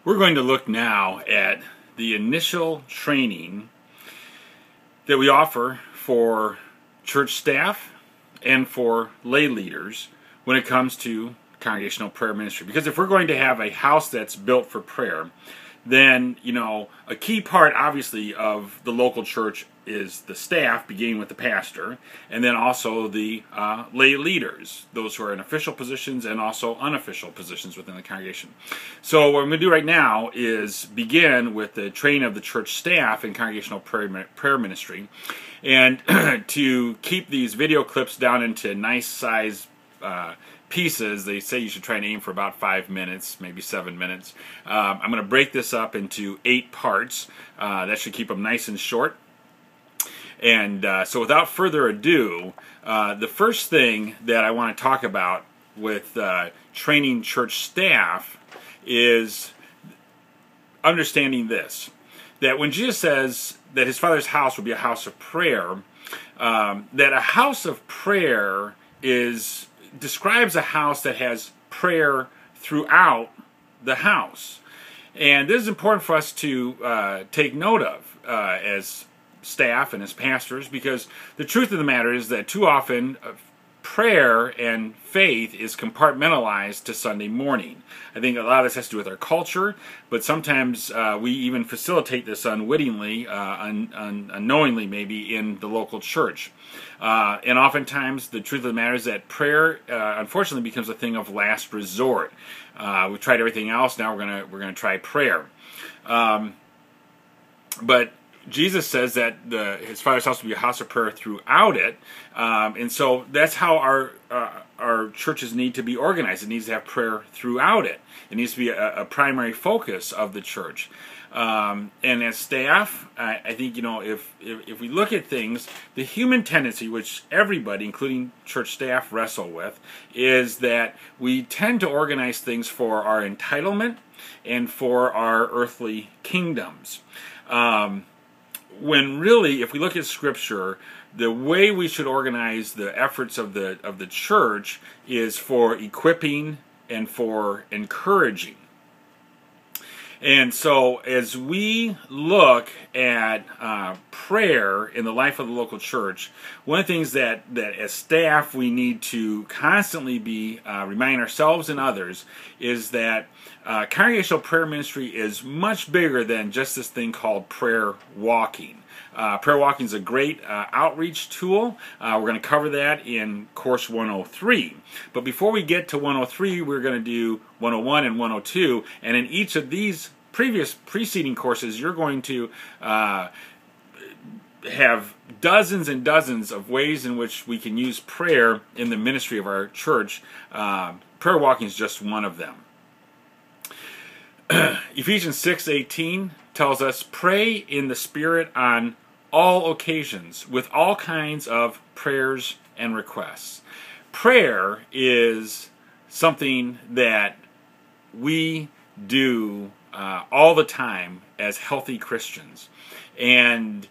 We're going to look now at the initial training that we offer for church staff and for lay leaders when it comes to congregational prayer ministry. Because if we're going to have a house that's built for prayer, then, a key part, obviously, of the local church is the staff, beginning with the pastor, and then also the lay leaders, those who are in official positions and also unofficial positions within the congregation. So what I'm going to do right now is begin with the training of the church staff in congregational prayer ministry, and to keep these video clips down into nice size pieces. They say you should try and aim for about 5 minutes, maybe 7 minutes. I'm going to break this up into 8 parts. That should keep them nice and short. And so without further ado, the first thing that I want to talk about with training church staff is understanding this, that when Jesus says that his Father's house will be a house of prayer, that a house of prayer describes a house that has prayer throughout the house. And this is important for us to take note of as staff and as pastors, because the truth of the matter is that too often prayer and faith is compartmentalized to Sunday morning. I think a lot of this has to do with our culture, but sometimes we even facilitate this unwittingly, unknowingly maybe, in the local church. And oftentimes the truth of the matter is that prayer unfortunately becomes a thing of last resort. We've tried everything else, now we're gonna try prayer. But Jesus says that his Father's house will be a house of prayer throughout it, and so that's how our churches need to be organized. It needs to have prayer throughout it. It needs to be a primary focus of the church. And as staff, I think if we look at things, the human tendency, which everybody, including church staff, wrestle with, is that we tend to organize things for our entitlement and for our earthly kingdoms. When really, if we look at Scripture, the way we should organize the efforts of the church is for equipping and for encouraging. And so as we look at prayer in the life of the local church, one of the things that as staff we need to constantly be reminding ourselves and others is that congregational prayer ministry is much bigger than just this thing called prayer walking. Prayer walking is a great outreach tool. We're going to cover that in course 103. But before we get to 103, we're going to do 101 and 102. And in each of these preceding courses, you're going to have dozens and dozens of ways in which we can use prayer in the ministry of our church. Prayer walking is just one of them. Ephesians 6:18 tells us, "Pray in the Spirit on all occasions, with all kinds of prayers and requests." Prayer is something that we do all the time as healthy Christians. And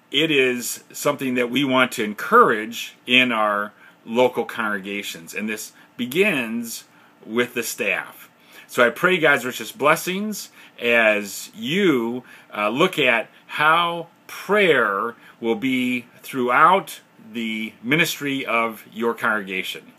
it is something that we want to encourage in our local congregations. And this begins with the staff. So I pray God's richest blessings as you look at how prayer will be throughout the ministry of your congregation.